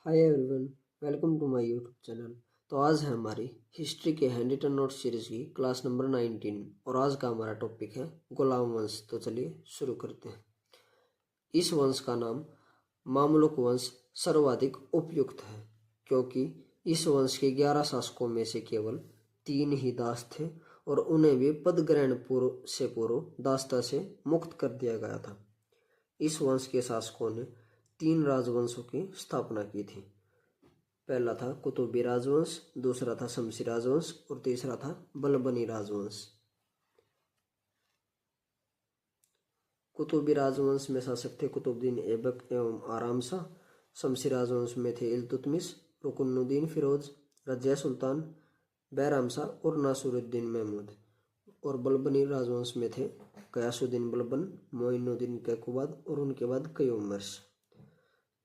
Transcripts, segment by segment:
Hi everyone, welcome to my YouTube channel. तो आज है हमारी हिस्ट्री के हैंड रिटन नोट सीरीज की क्लास नंबर 19 और आज का हमारा टॉपिक है गुलाम वंश। तो चलिए शुरू करते हैं। इस वंश का नाम मामलुक वंश सर्वाधिक उपयुक्त है क्योंकि इस वंश के 11 शासकों में से केवल 3 ही दास थे और उन्हें भी पद ग्रहण पूर्व दासता से मुक्त कर दिया गया था। इस वंश के शासकों ने 3 राजवंशों की स्थापना की थी। पहला था कुतुबी राजवंश, दूसरा था शमसी राजवंश और तीसरा था बलबनी राजवंश। कुतुबी राजवंश में शासक थे कुतुबुद्दीन ऐबक एवं आराम शाह। शमसी राजवंश में थे इल्तुतमिश, रुकनुद्दीन फिरोज, रजिया सुल्तान, बैराम शाह और नासिरुद्दीन महमूद। और बलबनी राजवंश में थे गयासुद्दीन बलबन, मोइनुद्दीन कैकुबाद और उनके बाद कयूम मर्स।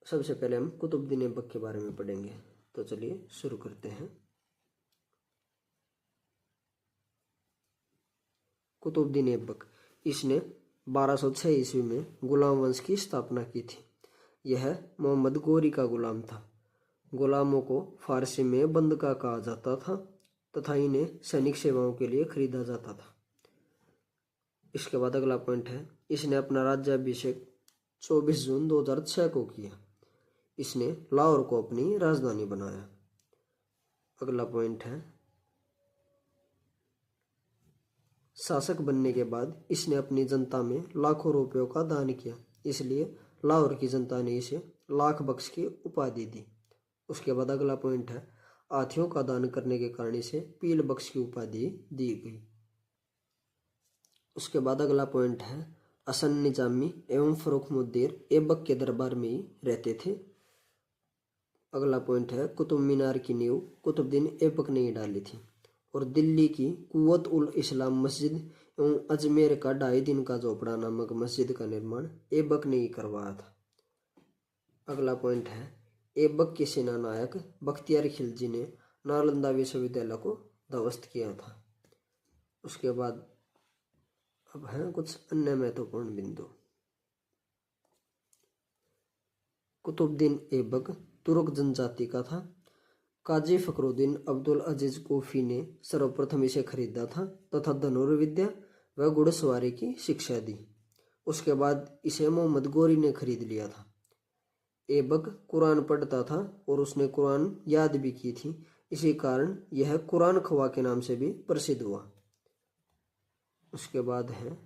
सबसे पहले हम कुतुबुद्दीन ऐबक के बारे में पढ़ेंगे। तो चलिए शुरू करते हैं। कुतुबुद्दीन ऐबक, इसने 1206 ईस्वी में गुलाम वंश की स्थापना की थी। यह मोहम्मद गोरी का गुलाम था। गुलामों को फारसी में बंदका कहा जाता था तथा इन्हें सैनिक सेवाओं के लिए खरीदा जाता था। इसके बाद अगला पॉइंट है, इसने अपना राज्याभिषेक 24 जून 2006 को किया। इसने लाहौर को अपनी राजधानी बनाया। अगला पॉइंट है, शासक बनने के बाद इसने अपनी जनता में लाखों रुपयों का दान किया, इसलिए लाहौर की जनता ने इसे लाख बख्श की उपाधि दी। उसके बाद अगला पॉइंट है, हाथियों का दान करने के कारण इसे पील बख्श की उपाधि दी गई। उसके बाद अगला पॉइंट है, हसन निजामी एवं फर्रुखमुद्दीन ऐबक के दरबार में ही रहते थे। अगला पॉइंट है, कुतुब मीनार की नींव कुतुबुद्दीन ऐबक ने ही डाली थी और दिल्ली की कुव्वत उल इस्लाम मस्जिद एवं अजमेर का 2.5 दिन का झोपड़ा नामक मस्जिद का निर्माण ऐबक ने ही करवाया था। अगला पॉइंट है, ऐबक के सेना नायक बख्तियार खिलजी ने नालंदा विश्वविद्यालय को ध्वस्त किया था। उसके बाद अब हैं कुछ अन्य महत्वपूर्ण बिंदु। कुतुबुद्दीन ऐबक तुर्क जनजाति का था। काजी फखरुद्दीन अब्दुल अजीज कोफी ने सर्वप्रथम इसे खरीदा था तथा धनुर्विद्या व घुड़सवारी की शिक्षा दी। उसके बाद इसे मोहम्मद गोरी ने खरीद लिया था। ऐबक कुरान पढ़ता था और उसने कुरान याद भी की थी, इसी कारण यह कुरान खवा के नाम से भी प्रसिद्ध हुआ। उसके बाद है,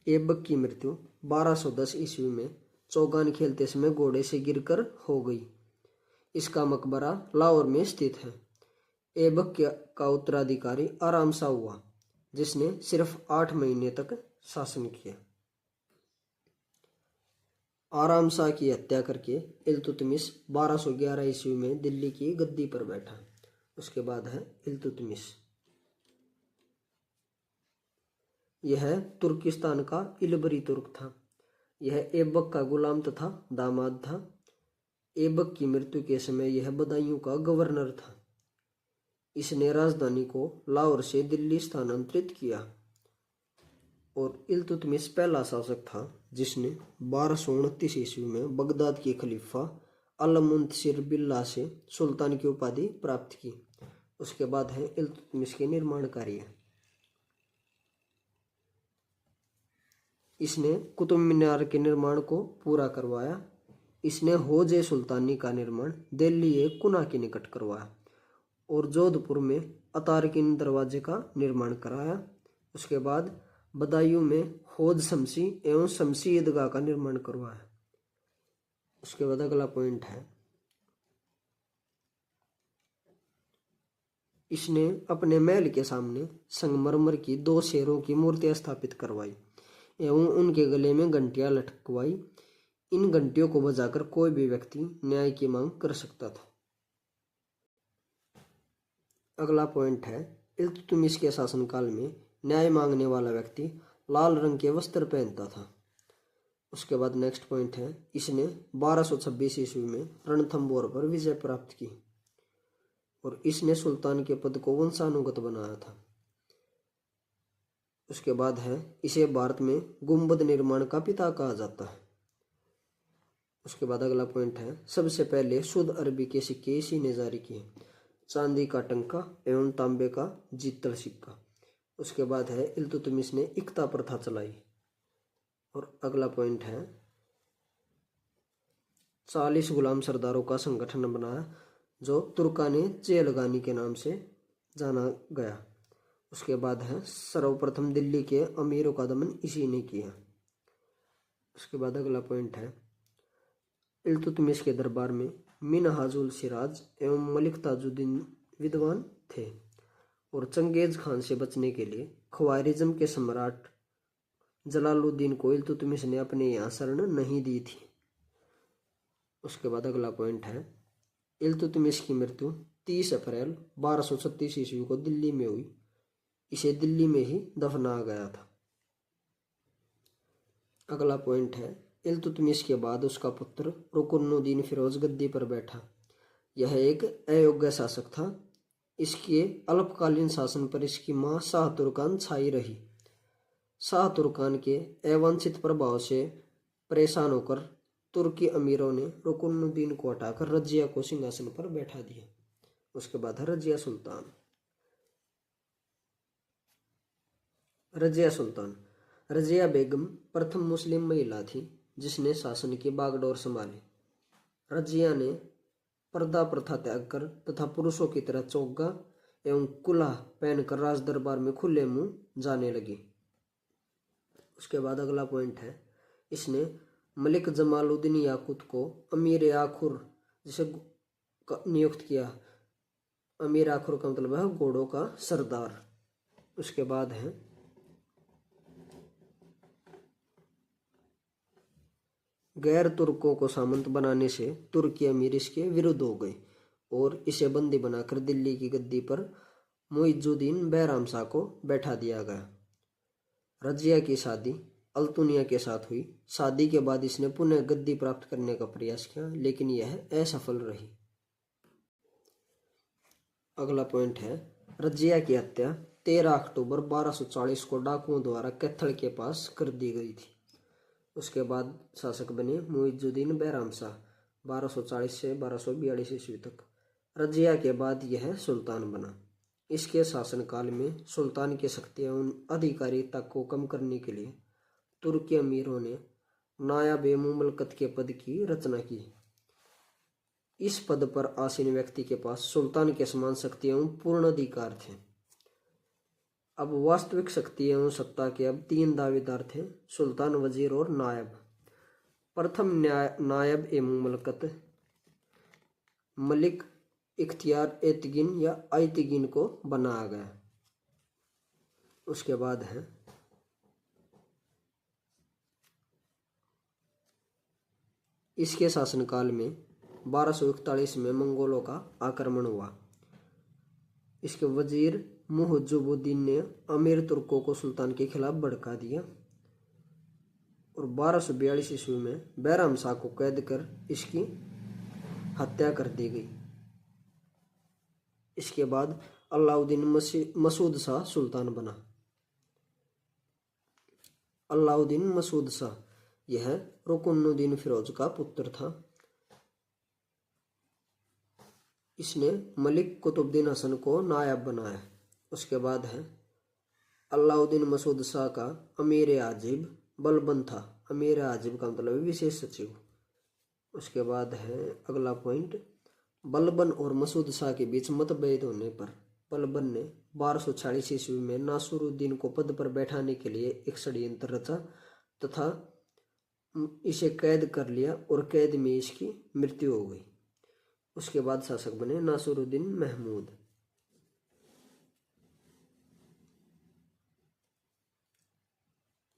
ऐबक की मृत्यु 1210 ईस्वी में चौगान खेलते समय घोड़े से गिरकर हो गई। इसका मकबरा लाहौर में स्थित है। ऐबक का उत्तराधिकारी आराम शाह हुआ, जिसने सिर्फ 8 महीने तक शासन किया। आराम शाह की हत्या करके इल्तुतमिश 1211 ईस्वी में दिल्ली की गद्दी पर बैठा। उसके बाद है इल्तुतमिश। यह तुर्किस्तान का इलबरी तुर्क था। यह ऐबक का गुलाम तथा दामाद था। ऐबक की मृत्यु के समय यह बदायूं का गवर्नर था। इसने राजधानी को लाहौर से दिल्ली स्थानांतरित किया और इल्तुतमिश पहला शासक था जिसने 1229 ईस्वी में बगदाद के खलीफा अल-मुंतसिर बिल्लाह से सुल्तान की उपाधि प्राप्त की। उसके बाद है इल्तुतमिश के निर्माण कार्य। इसने कुतुब मीनार के निर्माण को पूरा करवाया। इसने होजे सुल्तानी का निर्माण दिल्ली एक कुना के निकट करवाया और जोधपुर में अतारकिन दरवाजे का निर्माण कराया। उसके बाद बदायूं में हौज शमसी एवं शमसी ईदगाह का निर्माण करवाया। उसके बाद अगला पॉइंट है, इसने अपने महल के सामने संगमरमर की 2 शेरों की मूर्तियां स्थापित करवाई एवं उनके गले में घंटियां लटकवाई। इन घंटियों को बजाकर कोई भी व्यक्ति न्याय की मांग कर सकता था। अगला पॉइंट है, इल्तुतमिश के शासनकाल में न्याय मांगने वाला व्यक्ति लाल रंग के वस्त्र पहनता था। उसके बाद नेक्स्ट पॉइंट है, इसने 1226 ईस्वी में रणथंबोर पर विजय प्राप्त की और इसने सुल्तान के पद को वंशानुगत बनाया था। उसके बाद है इसे भारत में गुंबद निर्माण का पिता कहा जाता है। उसके बाद अगला पॉइंट है सबसे पहले शुद्ध अरबी के सिक्के इसी ने जारी किए, चांदी का टंका एवं तांबे का जीतल सिक्का। उसके बाद है इल्तुतमिश ने इक्ता प्रथा चलाई। और अगला पॉइंट है 40 गुलाम सरदारों का संगठन बनाया जो तुर्काने चेलगानी के नाम से जाना गया। उसके बाद है सर्वप्रथम दिल्ली के अमीरों का दमन इसी ने किया। उसके बाद अगला पॉइंट है इल्तुतमिश के दरबार में मिनहाजुल सिराज एवं मलिक ताजुद्दीन विद्वान थे और चंगेज खान से बचने के लिए ख्वारिज्म के सम्राट जलालुद्दीन को इल्तुतमिश ने अपने यहाँ शरण नहीं दी थी। उसके बाद अगला पॉइंट है इल्तुतमिश की मृत्यु 30 अप्रैल 1236 ईस्वी को दिल्ली में हुई। इसे दिल्ली में ही दफनाया गया था। अगला पॉइंट है इल्तुतमिश के बाद उसका पुत्र रुकनुद्दीन फिरोज गद्दी पर बैठा। यह एक अयोग्य शासक था। इसके अल्पकालीन शासन पर इसकी मां शाह तुर्कान छाई रही। शाह तुर्कान के अवांछित प्रभाव से परेशान होकर तुर्की अमीरों ने रुकनुद्दीन को हटाकर रजिया को सिंहासन पर बैठा दिया। उसके बाद है रजिया सुल्तान। रजिया बेगम प्रथम मुस्लिम महिला थी जिसने शासन की बागडोर संभाली। रजिया ने पर्दा प्रथा त्याग कर तथा पुरुषों की तरह चोगा एवं कुल्हा पहनकर राज दरबार में खुले मुंह जाने लगी। उसके बाद अगला पॉइंट है इसने मलिक जमालुद्दीन याकुत को अमीर आखुर जिसे नियुक्त किया। अमीर आखुर का मतलब है घोड़ों का सरदार। उसके बाद है गैर तुर्कों को सामंत बनाने से तुर्की अमीर इसके विरुद्ध हो गए और इसे बंदी बनाकर दिल्ली की गद्दी पर मुइजुद्दीन बैराम शाह को बैठा दिया गया। रजिया की शादी अल्तुनिया के साथ हुई। शादी के बाद इसने पुनः गद्दी प्राप्त करने का प्रयास किया लेकिन यह असफल रही। अगला पॉइंट है रजिया की हत्या 13 अक्टूबर 1240 को डाकुओं द्वारा कैथल के पास कर दी गई थी। उसके बाद शासक बने मुइजुद्दीन बैराम शाह 1240 से 1242 ईस्वी तक। रजिया के बाद यह सुल्तान बना। इसके शासनकाल में सुल्तान की शक्ति एवं अधिकारिता को कम करने के लिए तुर्की अमीरों ने नायब ए मुमलकत के पद की रचना की। इस पद पर आसीन व्यक्ति के पास सुल्तान के समान शक्ति एवं पूर्ण अधिकार थे। अब वास्तविक शक्ति एवं सत्ता के अब 3 दावेदार थे, सुल्तान, वजीर और नायब। प्रथम नायब ए मुमलकत मलिक इख्तियार एतगिन या आयतगिन को बनाया गया। उसके बाद है इसके शासनकाल में 1241 में मंगोलों का आक्रमण हुआ। इसके वजीर मुहज्जुबुद्दीन ने अमीर तुर्कों को सुल्तान के खिलाफ भड़का दिया और 1242 ईस्वी में बैराम शाह को कैद कर इसकी हत्या कर दी गई। इसके बाद अलाउद्दीन मसूद शाह सुल्तान बना। अलाउद्दीन मसूद शाह यह रुकनुद्दीन फिरोज का पुत्र था। इसने मलिक कुतुबुद्दीन हसन को नायब बनाया। उसके बाद है अलाउद्दीन मसूद शाह का अमीर आजिब बलबन था। अमीर आजिब का मतलब विशेष सचिव। उसके बाद है अगला पॉइंट बलबन और मसूद शाह के बीच मतभेद होने पर बलबन ने 1246 ईस्वी में नासुरुद्दीन को पद पर बैठाने के लिए एक षड्यंत्र रचा तथा इसे कैद कर लिया और कैद में इसकी मृत्यु हो गई। उसके बाद शासक बने नासुरुद्दीन महमूद।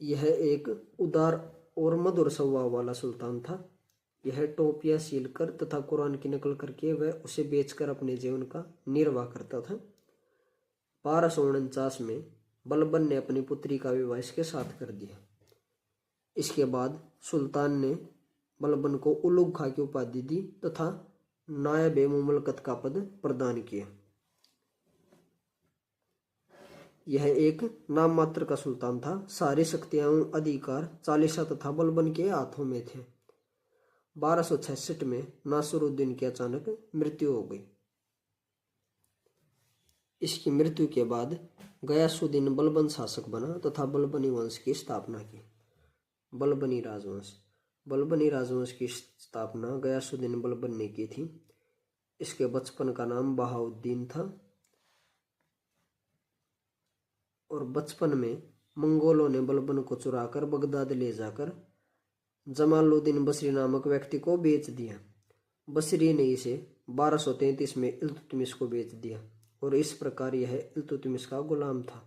यह एक उदार और मधुर स्वभाव वाला सुल्तान था। यह टोपियां सीलकर तथा कुरान की नकल करके वह उसे बेचकर अपने जीवन का निर्वाह करता था। 1249 में बलबन ने अपनी पुत्री का विवाह इसके साथ कर दिया। इसके बाद सुल्तान ने बलबन को उलूग खां की उपाधि दी तथा नायब ए मुमलकत का पद प्रदान किया। यह एक नाम मात्र का सुल्तान था। सारी शक्तियां अधिकार चालीसा तथा बलबन के हाथों में थे। 1266 में नासिरुद्दीन की अचानक मृत्यु हो गई। इसकी मृत्यु के बाद गयासुद्दीन बलबन शासक बना तथा बलबनी वंश की स्थापना की। बलबनी राजवंश की स्थापना गयासुद्दीन बलबन ने की थी। इसके बचपन का नाम बहाउद्दीन था और बचपन में मंगोलों ने बलबन को चुराकर बगदाद ले जाकर जमालुद्दीन बसरी नामक व्यक्ति को बेच दिया। बसरी ने इसे 1233 में इल्तुतमिश को बेच दिया और इस प्रकार यह इल्तुतमिश का गुलाम था।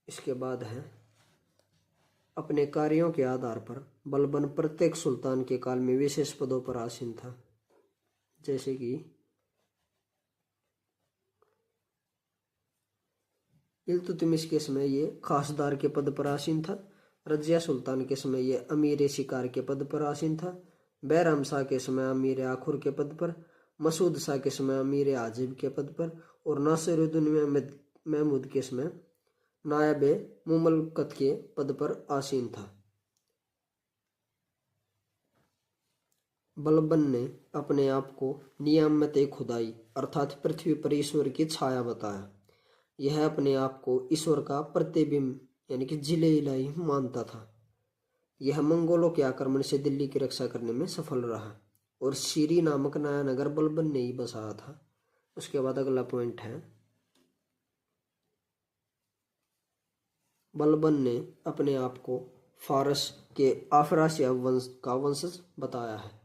इसके बाद है अपने कार्यों के आधार पर बलबन प्रत्येक सुल्तान के काल में विशेष पदों पर आसीन था। जैसे कि इल्तुतमिश के समय ये खासदार के पद पर आसीन था। रजिया सुल्तान के समय ये अमीर शिकार के पद पर आसीन था। बैराम शाह के समय अमीर आखुर के पद पर, मसूद शाह के समय अमीर आजिब के पद पर और नासिरुद्दीन महमूद के समय नायब मुमलकत के पद पर आसीन था। बलबन ने अपने आप को नियामत खुदाई अर्थात पृथ्वी पर ईश्वर की छाया बताया। यह अपने आप को ईश्वर का प्रतिबिंब यानी कि जिले इलाही मानता था। यह मंगोलों के आक्रमण से दिल्ली की रक्षा करने में सफल रहा और सीरी नामक नया नगर बलबन ने ही बसाया था। उसके बाद अगला पॉइंट है, बलबन ने अपने आप को फारस के अफरासिया वंश का वंशज बताया है।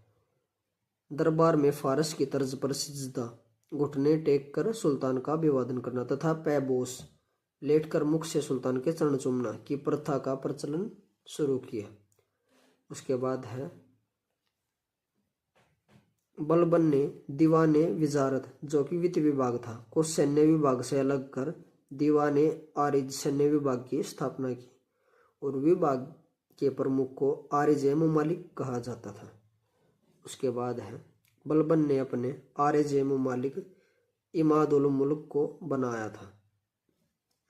दरबार में फारस की तर्ज पर सिजदा, घुटने टेक कर सुल्तान का अभिवादन करना तथा पैबोस लेटकर मुख से सुल्तान के चरण चूमना की प्रथा का प्रचलन शुरू किया। उसके बाद है, बलबन ने दीवाने विजारत जो कि वित्त विभाग था को सैन्य विभाग से अलग कर दीवाने आरिज सैन्य विभाग की स्थापना की और विभाग के प्रमुख को आरिज मुमालिक कहा जाता था। उसके बाद है, बलबन ने अपने आरिज मुमालिक इमाद उल मुल्क को बनाया था।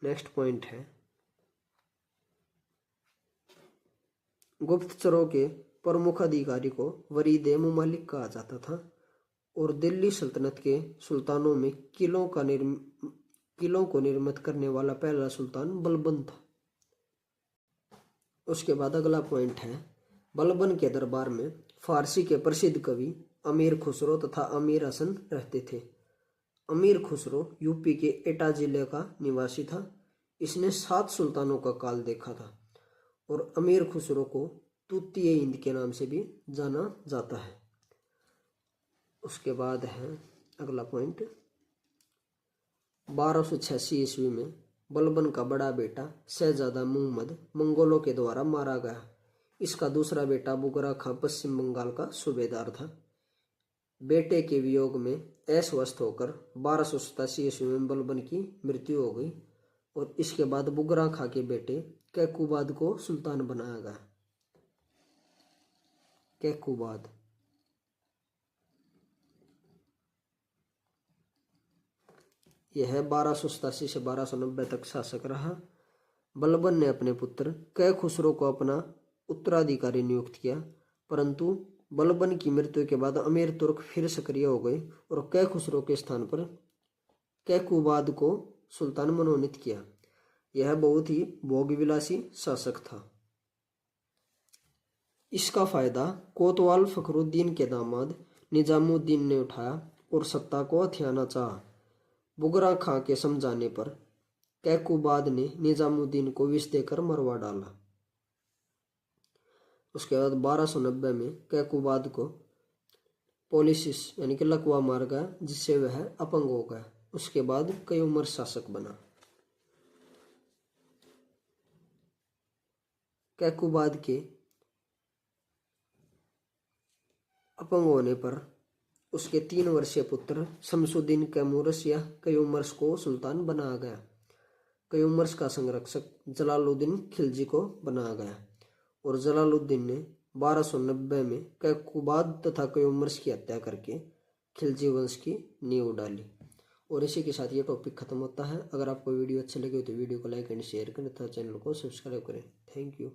नेक्स्ट पॉइंट है, गुप्तचरों के प्रमुख अधिकारी को वरीद मुमालिक कहा जाता था और दिल्ली सल्तनत के सुल्तानों में किलों को निर्मित करने वाला पहला सुल्तान बलबन था। उसके बाद अगला पॉइंट है, बलबन के दरबार में फारसी के प्रसिद्ध कवि अमीर खुसरो तथा अमीर हसन रहते थे। अमीर खुसरो यूपी के एटा जिले का निवासी था। इसने 7 सुल्तानों का काल देखा था और अमीर खुसरो को तूतीय हिंद के नाम से भी जाना जाता है। उसके बाद है अगला पॉइंट, 1286 ईस्वी में बलबन का बड़ा बेटा शहजादा मुहम्मद मंगोलों के द्वारा मारा गया। इसका दूसरा बेटा बुगरा खां पश्चिम बंगाल का सूबेदार था। बेटे के वियोग में अस्वस्थ होकर 1287 ईस्वी में बलबन की मृत्यु हो गई और इसके बाद बुगरा खां के बेटे कैकुबाद को सुल्तान बनाया गया। कैकुबाद यह 1287 से 1290 तक शासक रहा। बलबन ने अपने पुत्र कै खुसरो को अपना उत्तराधिकारी नियुक्त किया, परंतु बलबन की मृत्यु के बाद अमीर तुर्क फिर सक्रिय हो गए और कै खुसरो के स्थान पर कैकुबाद को सुल्तान मनोनीत किया। यह बहुत ही भोगविलासी शासक था। इसका फायदा कोतवाल फखरुद्दीन के दामाद निजामुद्दीन ने उठाया और सत्ता को हथियाना चाहा। बुगरा खां के समझाने पर कैकुबाद ने निजामुद्दीन को विष देकर मरवा डाला। उसके बाद 1290 में कैकुबाद को पोलिसिस यानी कि लकवा मार गया, जिससे वह अपंग हो गया। उसके बाद कई उम्र शासक बना। कैकुबाद के अपंग होने पर उसके 3 वर्षीय पुत्र शमसुद्दीन कैमूरस या कयूमर्स को सुल्तान बनाया गया। कयूमर्स का संरक्षक जलालुद्दीन खिलजी को बनाया गया और जलालुद्दीन ने 1290 में कैकुबाद तथा कयूमर्स की हत्या करके खिलजी वंश की नींव डाली और इसी के साथ ये टॉपिक खत्म होता है। अगर आपको वीडियो अच्छी लगी हो तो वीडियो को लाइक एंड शेयर करें तथा चैनल को सब्सक्राइब करें। Thank you.